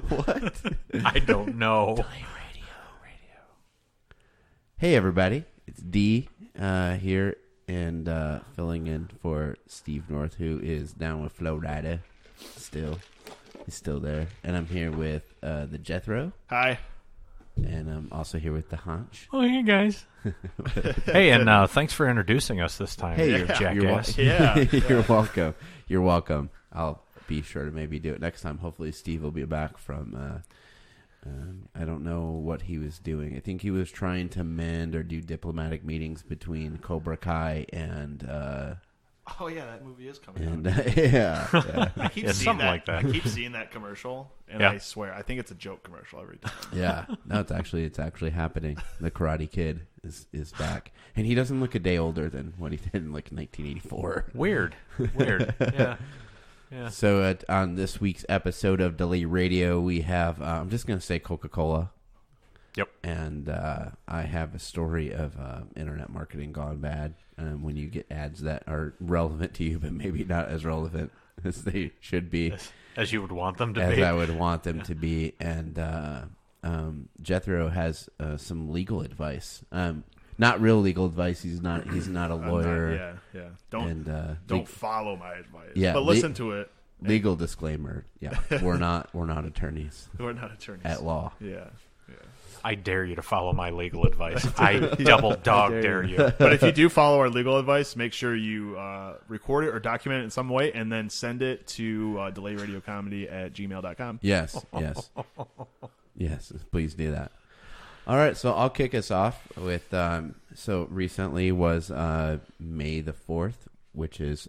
What? I don't know. Delay radio. Hey, everybody. It's D here and filling in for Steve North, who is down with Flo-rida still. He's still there. And I'm here with the Jethrow. Hi. And I'm also here with the Honch. Oh, hey, guys. Hey, and thanks for introducing us this time. Hey, jackass. You're welcome. You're welcome. I'll be sure to maybe do it next time. Hopefully Steve will be back from, I don't know what he was doing. I think he was trying to mend or do diplomatic meetings between Cobra Kai and... Oh yeah, that movie is coming out. Yeah. I keep seeing that. I keep seeing that commercial, and I swear, I think it's a joke commercial every time. Yeah, no, it's actually happening. The Karate Kid is back, and he doesn't look a day older than what he did in like 1984. Weird. Yeah. So on this week's episode of Delay Radio, we have I'm just gonna say Coca-Cola. Yep. And I have a story of internet marketing gone bad. When you get ads that are relevant to you, but maybe not as relevant as they should be. As you would want them to be. As I would want them to be. And Jethrow has some legal advice. Not real legal advice. He's not a lawyer. Yeah. Don't follow my advice. Yeah, but listen to it. Legal disclaimer. Yeah, we're not attorneys. We're not attorneys at law. Yeah. I dare you to follow my legal advice. I double dog dare you. But if you do follow our legal advice, make sure you record it or document it in some way and then send it to delayradiocomedy@gmail.com. Yes. Yes, please do that. All right, so I'll kick us off with, so recently was May the 4th, which is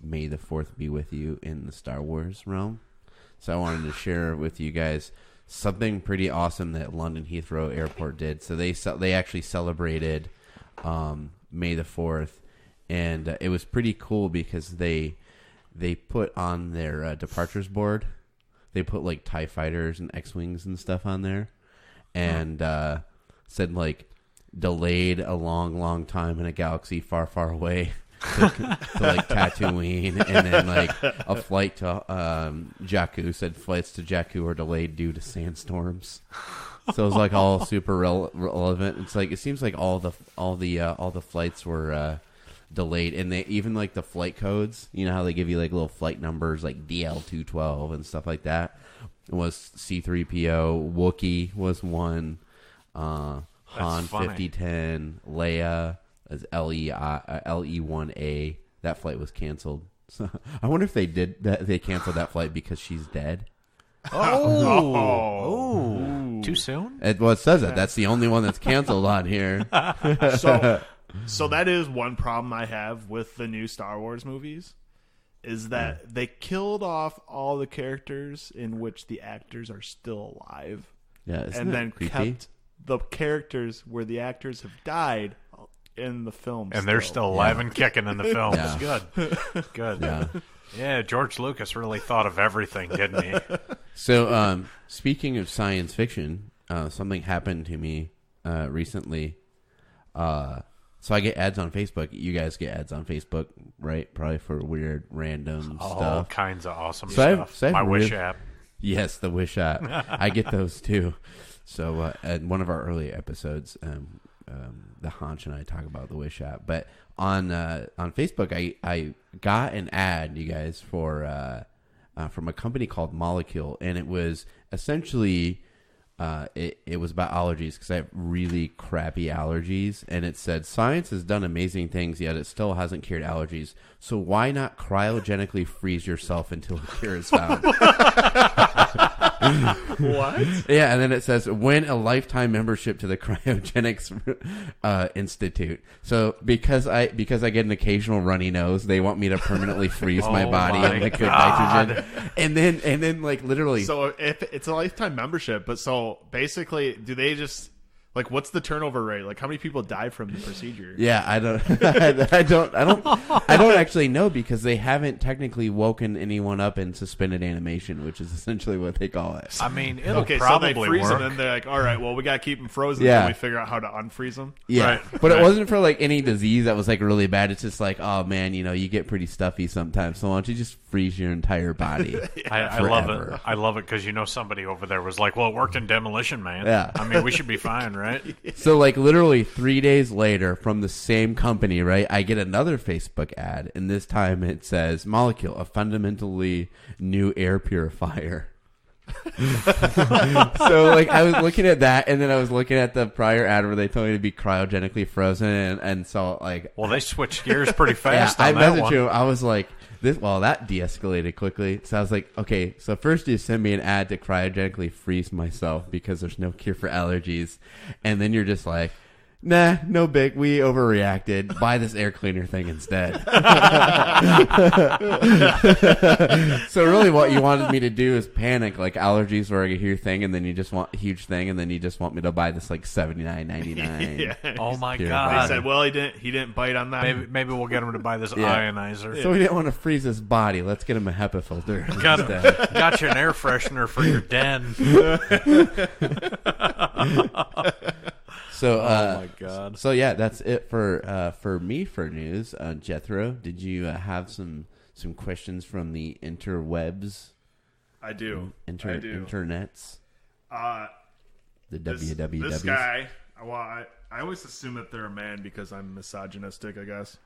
May the 4th be with you in the Star Wars realm. So I wanted to share with you guys something pretty awesome that London Heathrow Airport did. So they actually celebrated May the 4th, and it was pretty cool because they put on their departures board, they put like TIE fighters and X-Wings and stuff on there, and said like delayed a long time in a galaxy far away. to like Tatooine, and then like a flight to Jakku, said flights to Jakku are delayed due to sandstorms. So it was like all super relevant. It's like it seems like all the flights were delayed, and they even like the flight codes. You know how they give you like little flight numbers like DL212 and stuff like that. It was C3PO, Wookiee was one, Han 5010, Leia. As LE1A, that flight was canceled. So I wonder if they did that. They canceled that flight because she's dead. Oh, too soon? It says it. That's the only one that's canceled on here. So that is one problem I have with the new Star Wars movies, is that they killed off all the characters in which the actors are still alive. Yeah, and then kept the characters where the actors have died in the film, and they're still alive and kicking in the film. Yeah. Good. Yeah, George Lucas really thought of everything, didn't he? So, speaking of science fiction, something happened to me recently. So I get ads on Facebook. You guys get ads on Facebook, right? Probably for weird, random stuff. All kinds of awesome stuff. My Wish app. Yes, the Wish app. I get those too. So, at one of our early episodes, the Honch and I talk about the Wish app, but on Facebook, I got an ad, you guys, for from a company called Molecule, and it was essentially it was about allergies because I have really crappy allergies, and it said science has done amazing things, yet it still hasn't cured allergies. So why not cryogenically freeze yourself until a cure is found? What? Yeah, and then it says win a lifetime membership to the Cryogenics Institute. So because I get an occasional runny nose, they want me to permanently freeze my body in liquid nitrogen, and then like literally. So if it's a lifetime membership, but so basically, do they just Like, what's the turnover rate? Like, how many people die from the procedure? Yeah, I don't, I don't actually know because they haven't technically woken anyone up in suspended animation, which is essentially what they call it. I mean, it'll Okay, so probably they freeze work. them, and they're like, all right, well, we got to keep them frozen Yeah. until we figure out how to unfreeze them. Yeah, Right, but right. it wasn't for like any disease that was like really bad. It's just like, oh man, you get pretty stuffy sometimes. So why don't you just freeze your entire body? I love forever. it. I love it because somebody over there was like, "Well, it worked in Demolition Man." Yeah. I mean, we should be fine, right? So like literally 3 days later from the same company, right? I get another Facebook ad, and this time it says Molecule, a fundamentally new air purifier. So like I was looking at that, and then I was looking at the prior ad where they told me to be cryogenically frozen, and so like Well, they switched gears pretty yeah, fast I on that messaged one. you. I was like, that de-escalated quickly. So I was like, okay, so first you send me an ad to cryogenically freeze myself because there's no cure for allergies. And then you're just like, nah, no big. We overreacted. Buy this air cleaner thing instead. So really what you wanted me to do is panic, like allergies were a huge thing, and then you just want a huge thing, and then you just want me to buy this like $79.99. Yeah. Oh my Dear They god! said, well, he didn't bite on that. Maybe we'll get him to buy this Yeah. ionizer. So we didn't want to freeze his body. Let's get him a HEPA filter Got instead. you an air freshener for your den. So, Oh my god! So yeah, that's it for me for news. Jethro, did you have some questions from the interwebs, I do. I do. internets, the This wwws? guy, well, I always assume that they're a man because I'm misogynistic, I guess.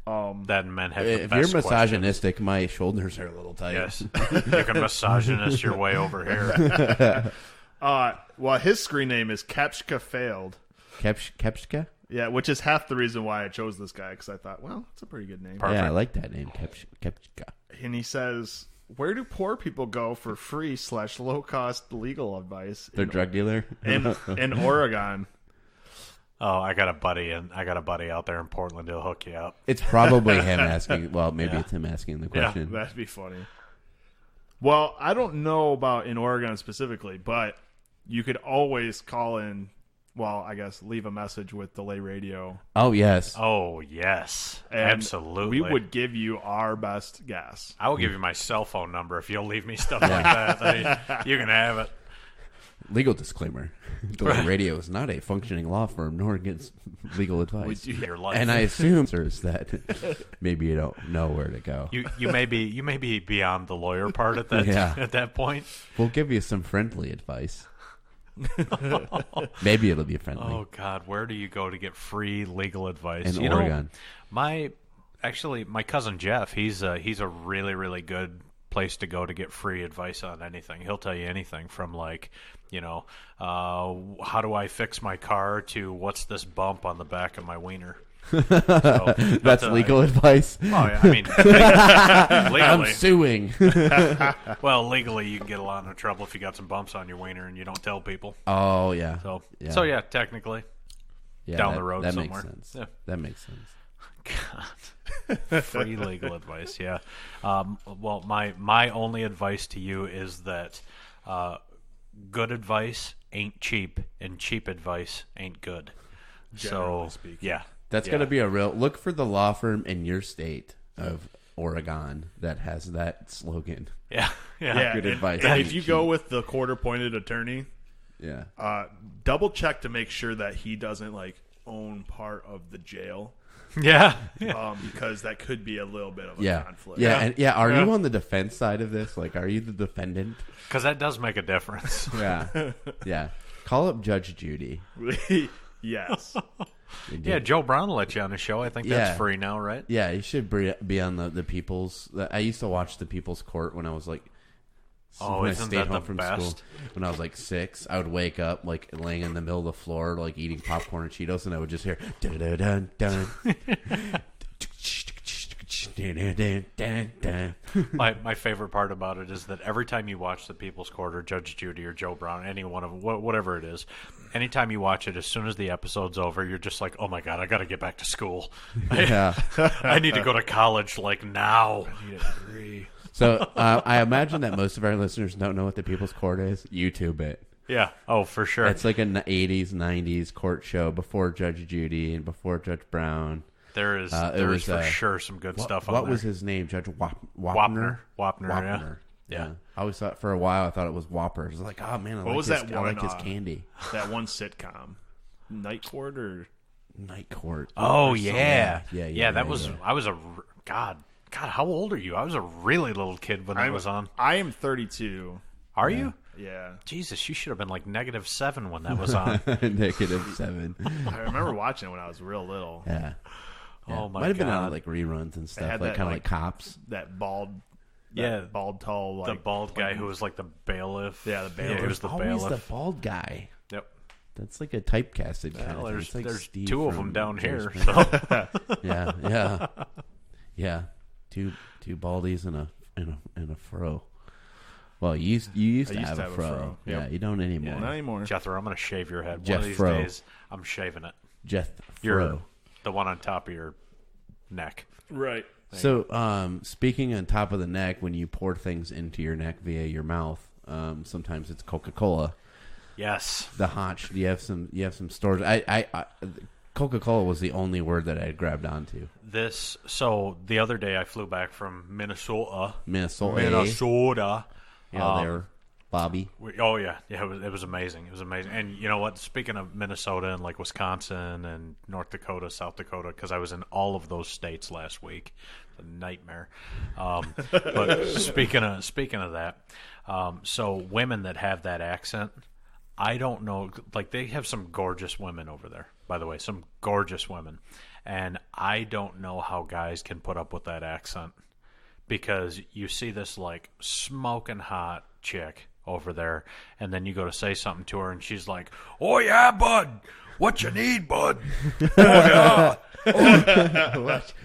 That men have the If best you're misogynistic, my shoulders are a little tight. Yes, you can misogynist your way over here. Well, his screen name is Kepchka Failed. Kepchka? Yeah, which is half the reason why I chose this guy, because I thought, well, it's a pretty good name. Yeah, I like that name, Kepchka. And he says, where do poor people go for free / low cost legal advice Their drug dealer? in Oregon? Oh, I got a buddy out there in Portland who'll hook you up. It's probably him asking. Well, maybe it's him asking the question. That'd be funny. Well, I don't know about in Oregon specifically, but you could always call in. Well, I guess leave a message with Delay Radio. Oh, yes. Oh yes, And absolutely. We would give you our best guess. I will give you my cell phone number if you'll leave me stuff like that. I mean, you can have it. Legal disclaimer. Delay Radio is not a functioning law firm, nor gets legal advice. Your life. And I assume, sirs, that maybe you don't know where to go. you may be beyond the lawyer part at that Yeah. at that point. We'll give you some friendly advice. Maybe it'll be friendly. Oh God, where do you go to get free legal advice? In Oregon. My cousin Jeff, he's a really, really good place to go to get free advice on anything. He'll tell you anything from like, how do I fix my car to what's this bump on the back of my wiener. So, That's legal advice. Oh yeah, I mean, legally, I'm suing. well, legally you can get a lot of trouble if you got some bumps on your wiener and you don't tell people. Oh, yeah. So Yeah. technically, Yeah, down the road that somewhere. makes sense. Yeah. That makes sense. God. Free legal advice, yeah. Well, my only advice to you is that good advice ain't cheap, and cheap advice ain't good. Generally So, speaking. yeah. That's going to be a real... Look for the law firm in your state of Oregon that has that slogan. Yeah. Yeah, Good and- advice. And Ain't if you cheap. go with the court-appointed attorney, Yeah. double check to make sure that he doesn't like own part of the jail, Yeah. because that could be a little bit of a Yeah. conflict. Yeah. And are Yeah. you on the defense side of this? Like, are you the defendant? Because that does make a difference. Yeah. Yeah. Call up Judge Judy. Yes. Yeah, Joe Brown will let you on the show. I think Yeah. that's free now, right? Yeah, you should be on the People's. I used to watch the People's Court when I was like, Oh, when I isn't stayed that home the from best? school. When I was like 6, I would wake up like laying in the middle of the floor, like eating popcorn and Cheetos, and I would just hear dun dun dun dun. My favorite part about it is that every time you watch the People's Court or Judge Judy or Joe Brown, any one of them, whatever it is, anytime you watch it, as soon as the episode's over, you're just like, oh my God, I got to get back to school. Yeah. I need to go to college like now. So I imagine that most of our listeners don't know what the People's Court is. YouTube it. Yeah. Oh, for sure. It's like an 80s, 90s court show before Judge Judy and before Judge Brown. There is for sure some good stuff on there. What was his name? Judge Wapner. Wapner. Yeah. I always thought, for a while, I thought it was Whopper. I was like, oh, man, I like his candy. That one sitcom. Night Court or... Night Court. Oh, yeah. Yeah, that was... I was a... God, how old are you? I was a really little kid when that was on. I am 32. Are you? Yeah. Jesus, you should have been like -7 when that was on. -7. I remember watching it when I was real little. Yeah. Oh, my God. Might have been on like reruns and stuff, like kind of like Cops. That bald... bald, tall... the bald guy who was like the bailiff. Yeah, the bailiff. Yeah, he was the Always bailiff. the bald guy. Yep. That's like a typecasted kind of thing. There's, It's like there's Steve two of from them down Jerry here. Springer. So. Yeah. Two baldies and a fro. Well, you used to have a fro. Yep. Yeah, you don't anymore. Not anymore. Jethrow, I'm going to shave your head. Jethrow. One of these days, I'm shaving it. Jethrow. You're the one on top of your neck. Right. So, speaking on top of the neck, when you pour things into your neck via your mouth, sometimes it's Coca-Cola. Yes. The Honch. You have some stores. I Coca-Cola was the only word that I had grabbed onto. So the other day I flew back from Minnesota. Yeah, there, Bobby. It was amazing. It was amazing. And you know what? Speaking of Minnesota and like Wisconsin and North Dakota, South Dakota, because I was in all of those states last week. It's a nightmare. But speaking of that, so women that have that accent, I don't know. Like they have some gorgeous women over there. By the way, some gorgeous women, and I don't know how guys can put up with that accent. Because you see this like smoking hot chick over there, and then you go to say something to her, and she's like, "Oh yeah, bud, what you need, bud? Oh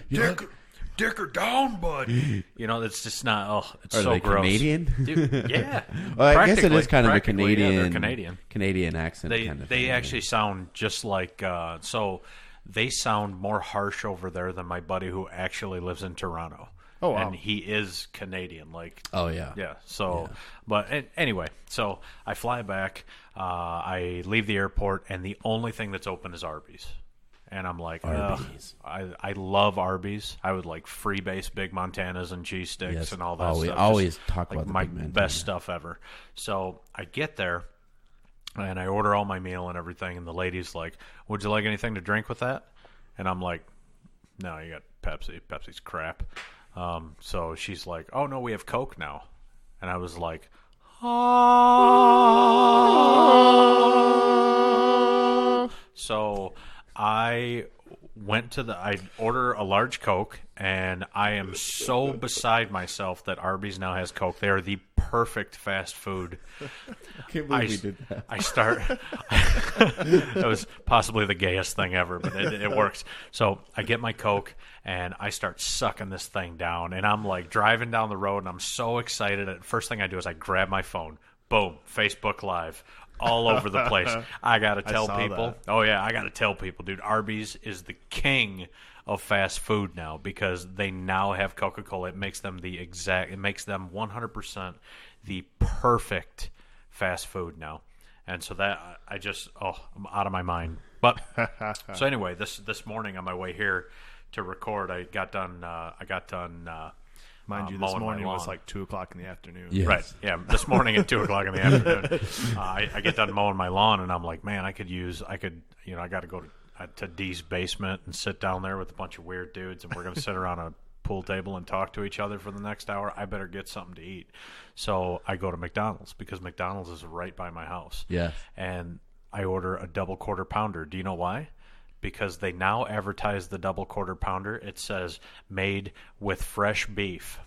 yeah, dick her down, bud." You know, it's just not. Oh, it's Are so they gross. Canadian? Dude, yeah. Well, I guess it is kind of a Canadian. Yeah, Canadian. Canadian accent. They kind of they thing, actually sound just like so. They sound more harsh over there than my buddy who actually lives in Toronto. Oh, wow. And he is Canadian, like. Oh yeah. Yeah. So, but anyway, so I fly back. I leave the airport, and the only thing that's open is Arbys. And I'm like, Arbys. I love Arbys. I would like freebase Big Montanas and cheese sticks and all that stuff. We always talk like about the my Big Montana. best stuff ever. So I get there, and I order all my meal and everything, and the lady's like, "Would you like anything to drink with that?" And I'm like, "No, you got Pepsi. Pepsi's crap." So she's like, "Oh no, we have Coke now," and I was like, "Oh." So I went to I order a large Coke, and I am so beside myself that Arby's now has Coke. They are the perfect fast food. I can't believe we did that. I start. That was possibly the gayest thing ever, but it works. So I get my Coke, and I start sucking this thing down, and I'm like driving down the road, and I'm so excited. First thing I do is I grab my phone. Boom, Facebook Live. All over the place. I gotta tell people. That. Oh yeah, I gotta tell people, dude. Arby's is the king of fast food now because they now have Coca-Cola. It makes them It makes them 100% the perfect fast food now. And so that I'm out of my mind. But so anyway, this morning on my way here to record, I got done. Mind you, this morning was like 2:00 in the afternoon. Yes. Right. Yeah. This morning at 2:00 in the afternoon, I get done mowing my lawn, and I'm like, man, I got to go to Dee's basement and sit down there with a bunch of weird dudes, and we're going to sit around a pool table and talk to each other for the next hour. I better get something to eat. So I go to McDonald's because McDonald's is right by my house. Yes. And I order a double quarter pounder. Do you know why? Because they now advertise the double quarter pounder. It says made with fresh beef.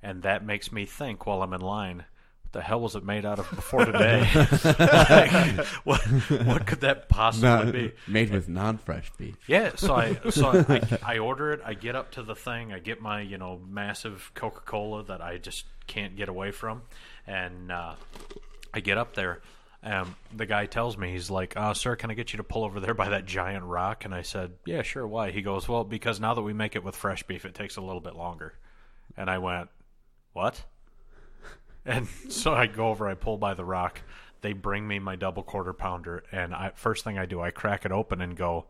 And that makes me think while I'm in line, what the hell was it made out of before today? Like, what could that possibly be? Made with non-fresh beef. Yeah, so I order it. I get up to the thing. I get my massive Coca-Cola that I just can't get away from, and I get up there. The guy tells me, he's like, "Sir, can I get you to pull over there by that giant rock?" And I said, "Yeah, sure. Why?" He goes, "Well, because now that we make it with fresh beef, it takes a little bit longer." And I went, "What?" And so I go over, I pull by the rock. they bring me my double quarter pounder, and first thing I do, I crack it open and go,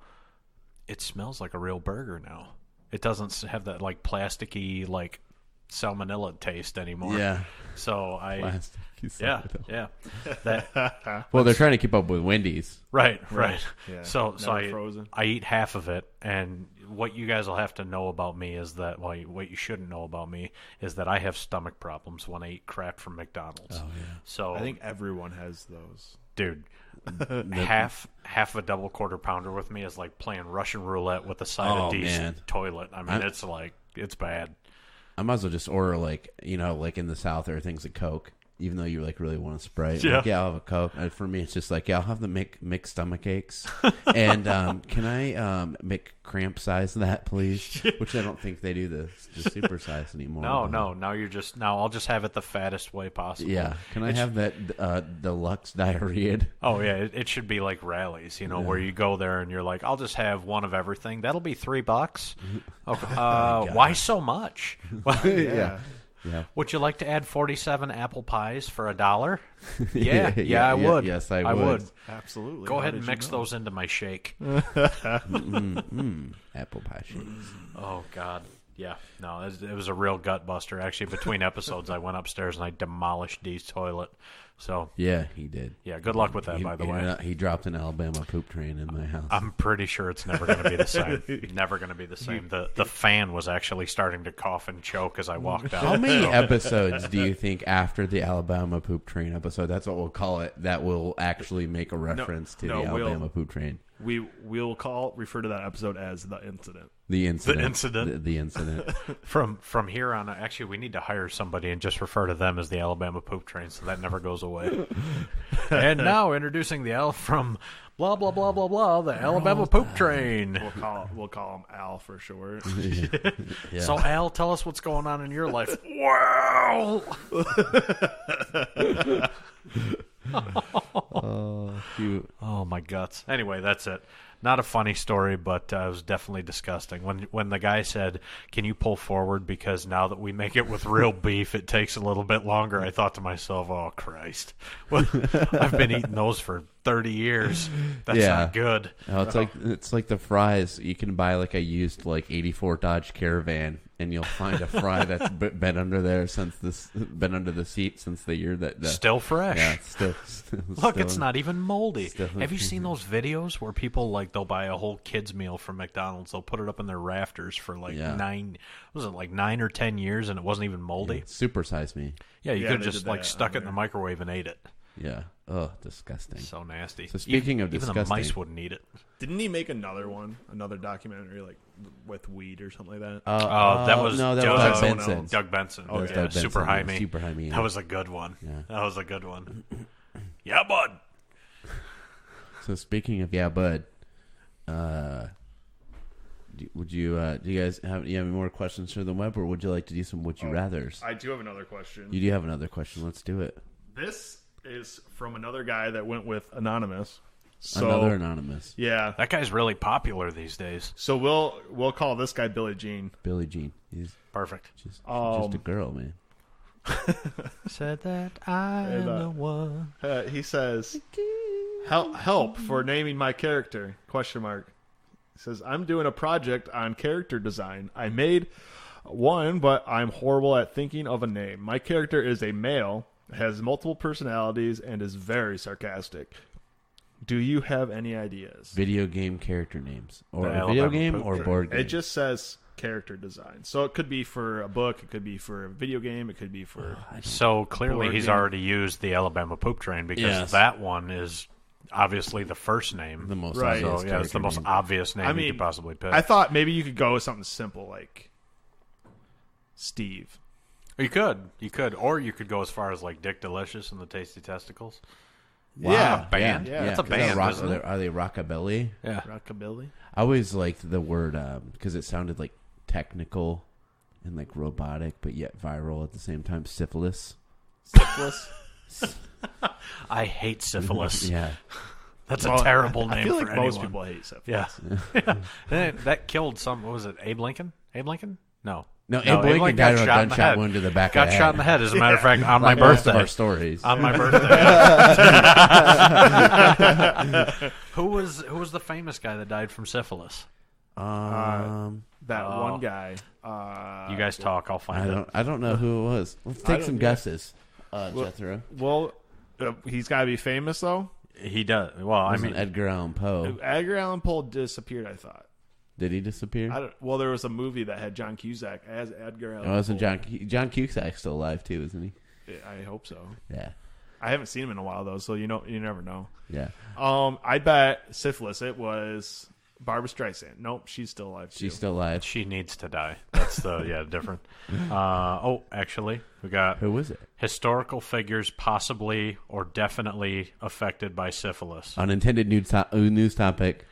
it smells like a real burger now. It doesn't have that like plasticky like salmonella taste anymore. Yeah. So Yeah. That Well, they're trying to keep up with Wendy's. right. Yeah. So Frozen. I eat half of it, and what you guys will have to know about me is that what you shouldn't know about me is that I have stomach problems when I eat crap from McDonald's. Oh yeah. So I think everyone has those. dude, half a double quarter pounder with me is like playing Russian roulette with a side of decent toilet. I mean, it's bad. I might as well just order like in the South there are things like Coke. Even though you like really want a Sprite, Yeah. Like, I'll have a Coke. For me, it's just like I'll have the mixed stomach aches, and can I make cramp size that, please? Which I don't think they do the super size anymore. No. Now I'll just have it the fattest way possible. Yeah, can I have that deluxe diarrhea? Oh yeah, it should be like rallies, where you go there and you're like, I'll just have one of everything. That'll be $3. Okay. Why so much? Yeah. Yeah. Would you like to add 47 apple pies for $1? Yeah, I would. Yes, I would. Absolutely. Go ahead and mix those into my shake. Apple pie shakes. Oh God. Yeah, no, it was a real gut buster. Actually, between episodes, I went upstairs and I demolished Dee's toilet. So Yeah, he did. yeah, good luck with that, by the way. He dropped an Alabama poop train in my house. I'm pretty sure it's never going to be the same. Never going to be the same. The fan was actually starting to cough and choke as I walked out. How many episodes do you think after the Alabama poop train episode, that's what we'll call it, that will actually make a reference to the Alabama poop train? We'll refer to that episode as the incident. The incident. The incident. The incident. From here on, actually, we need to hire somebody and just refer to them as the Alabama poop train, so that never goes away. And now introducing from blah blah blah blah blah, the Alabama poop train. We'll call him Al for short. Yeah. So Al, tell us what's going on in your life. Wow. Oh, shoot. Oh my guts. Anyway, that's it. Not a funny story, but it was definitely disgusting. When the guy said, "Can you pull forward because now that we make it with real beef, it takes a little bit longer," I thought to myself, "Oh Christ, well, I've been eating those for 30 years. That's not good." Oh, it's like the fries. You can buy like a used like '84 Dodge Caravan, and you'll find a fry that's been under the seat since the year that Still fresh. Yeah, still Look, still it's not even moldy. still- Have you seen those videos where people they'll buy a whole kids meal from McDonald's, they'll put it up in their rafters for 9 or 10 years, and it wasn't even moldy? Super Size Me. Yeah, you Yeah, could they have just did that stuck on it in the there. microwave and ate it. Yeah. Oh, disgusting. So nasty. So speaking of even the disgusting- mice wouldn't eat it. Didn't he make another documentary like with weed or something like that? That was Doug someone Benson. else. Doug Benson. That was Yeah, Doug Benson, Super High yeah, Me. Super High Me. That was a good one. Yeah. That was a good one. Yeah, bud. So speaking of bud, do you guys have any more questions for the web, or would you like to do some would you rather's? I do have another question. You do have another question. Let's do it. This is from another guy that went with Anonymous. So, Another anonymous. Yeah. That guy's really popular these days. So we'll call this guy Billie Jean. Billie Jean. He's Perfect. just a girl, man. Said that I'm the one. He says, "Help for naming my character?" Question mark. He says, "I'm doing a project on character design. I made one, but I'm horrible at thinking of a name. My character is a male, has multiple personalities, and is very sarcastic. Do you have any ideas?" Video game character names, or The a video Alabama game, poop or train. board game. It just says character design. So it could be for a book, it could be for a video game, it could be for... So clearly Board he's game. already used the Alabama poop train because Yes. that one is obviously the first name. the most Right. obvious So yeah, it's the character most name. obvious name I you mean, could possibly pick. I thought maybe you could go with something simple like Steve. You could, or you could go as far as like Dick Delicious and the Tasty Testicles. Wow. Yeah. Band? Yeah. That's a 'cause band, they're isn't it? Are they rockabilly? Yeah. Rockabilly. I always liked the word because it sounded like technical and like robotic, but yet viral at the same time. Syphilis. Syphilis. I hate syphilis. Yeah. That's a terrible name I feel for like anyone. most people hate syphilis. Yeah. That killed some. What was it? Abe Lincoln? Abe Lincoln? No. No, Abe Lincoln died of a gunshot wound to the back of the head. Got shot in the head, as a matter of fact, on my Most of birthday. our stories. On my birthday. Who was the famous guy that died from syphilis? That one guy. You guys talk. I'll find it. I don't know who it was. Let's take some guesses, Jethrow. Well, he's got to be famous, though. He does. Well, I mean, Edgar Allan Poe. Edgar Allan Poe disappeared, I thought. Did he disappear? Well, there was a movie that had John Cusack as Edgar Allan Poe. Wasn't John Cusack's still alive, too, isn't he? I hope so. Yeah. I haven't seen him in a while, though, so you never know. Yeah. I bet syphilis, it was Barbara Streisand. Nope, she's still alive, too. She's still alive. she needs to die. That's the different. Actually, we got Who was it? historical figures possibly or definitely affected by syphilis. Unintended news topic.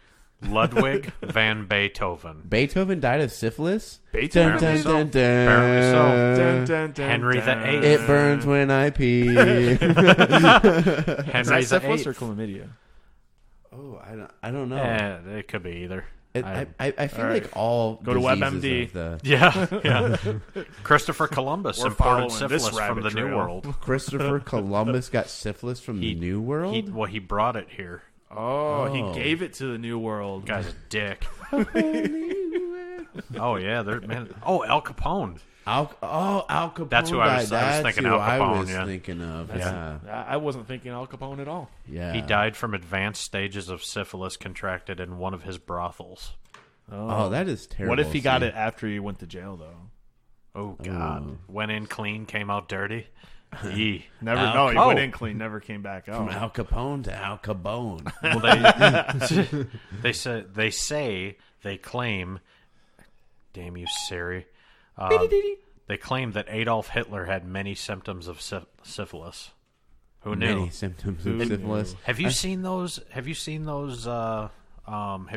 Ludwig van Beethoven. Beethoven died of syphilis? Beethoven? Dun, dun, dun, dun. Apparently so. Dun, dun, dun, Henry dun. VIII. It burns when I pee. Is Henry that syphilis VIII. or chlamydia? Oh, I don't know. It could be either. I feel All right. like all Go to diseases WebMD. of the Yeah. Christopher Columbus We're imported following this syphilis from rabbit the New trail. World. Christopher Columbus got syphilis from the New World. He brought it here. Oh, he gave it to the New World. Guy's a dick. Oh yeah, man. Oh, Al Capone. Al Capone. That's who I was thinking who Al I Capone, was yeah. thinking of. That's- Yeah. I wasn't thinking Al Capone at all. Yeah. He died from advanced stages of syphilis contracted in one of his brothels. Oh, that is terrible. What if he got See? it after he went to jail, though? Oh God. Went in clean, came out dirty. Yee. Never. Al No, he Capone. went in clean, never came back From out. Al Capone to Al Capone. Well, they claim. Damn you, Siri. They claim that Adolf Hitler had many symptoms of syphilis. Who knew? Many symptoms of syphilis. Have you seen those? Have you seen those? Have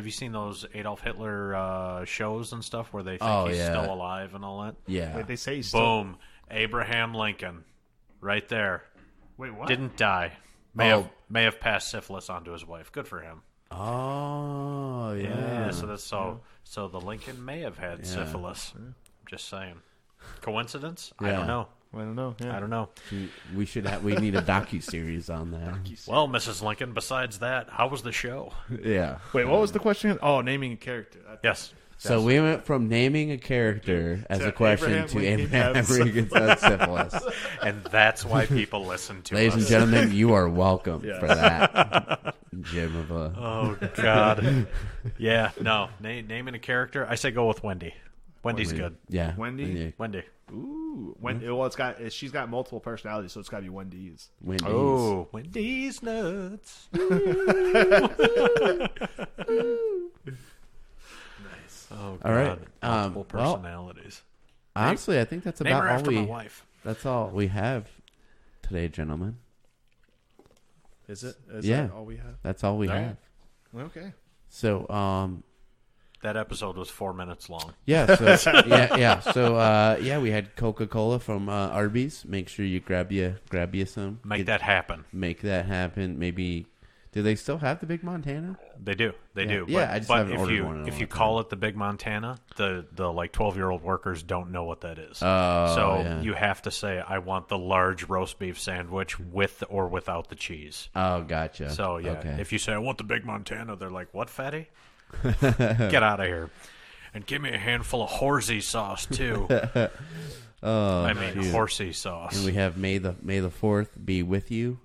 you seen those Adolf Hitler shows and stuff where they think he's still alive and all that? Yeah. Wait, they say he's still... Boom, Abraham Lincoln, right there. Wait, what? Didn't die. May have passed syphilis on to his wife. Good for him. Oh, yeah. Yeah. So that's so the Lincoln may have had syphilis. I'm just saying. Coincidence? I Yeah. don't know. I don't know. Yeah. I don't know. We need a docu-series on that. Well, Mrs. Lincoln, besides that, how was the show? Yeah. Wait, what was the question? Oh, naming a character. Yes. So we went from naming a character as To a question Abraham to Lincoln Abraham has Lincoln has syphilis. And that's why people listen to Ladies us. and gentlemen, you are welcome Yes. for that. Jim of a... Oh, God. Yeah, no. Naming a character, I say go with Wendy. Wendy's good. Yeah. Wendy? Wendy. Ooh, well, she's got multiple personalities, so it's got to be Wendy's. Wendy's. Oh, Wendy's nuts. Nice. Oh, God. All right. Multiple well, personalities. Honestly, I think that's Name her about all after my wife. That's all we have today, gentlemen. Is it? Yeah. That all we have? That's all we All right. have. Okay. So, That episode was 4 minutes long. yeah, so yeah. So, we had Coca-Cola from Arbys. Make sure you grab you some. Make that happen. Make that happen. Maybe. Do they still have the Big Montana? They do. They do. Yeah, But, I just but haven't if ordered you one in a if long you time. call it the Big Montana, the like 12-year-old workers don't know what that is. Oh, so yeah. you have to say, I want the large roast beef sandwich with or without the cheese. Oh, gotcha. So yeah, Okay. if you say I want the Big Montana, they're like, "What, fatty? Get out of here!" And give me a handful of horsey sauce too. I mean, shoot. horsey sauce. And we have May the 4th be with you.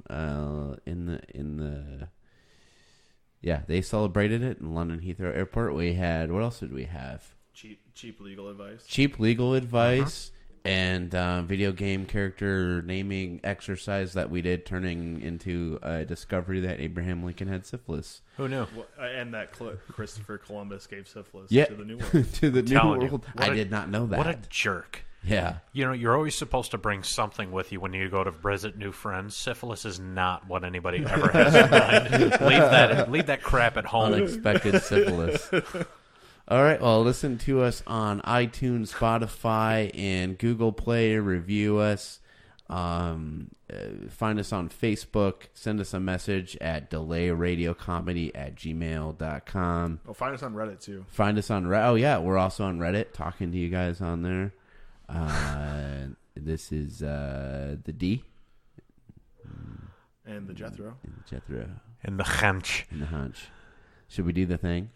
Yeah, they celebrated it in London Heathrow Airport. We had, what else did we have? Cheap legal advice. Cheap legal advice and video game character naming exercise that we did, turning into a discovery that Abraham Lincoln had syphilis. Who knew? Well, and that Christopher Columbus gave syphilis Yeah, to the New World. to the New Telling you, World. what I a- did not know that. What a jerk! Yeah. You know, you're always supposed to bring something with you when you go to visit new friends. Syphilis is not what anybody ever has in mind. Leave that crap at home. Unexpected syphilis. All right. Well, listen to us on iTunes, Spotify, and Google Play. Review us. Find us on Facebook. Send us a message at delayradiocomedy@gmail.com. Oh, find us on Reddit too. Find us on Reddit. Oh, yeah. We're also on Reddit, talking to you guys on there. This is the D. And the Jethrow. And the Jethrow. And the Honch. And the Honch. Should we do the thing?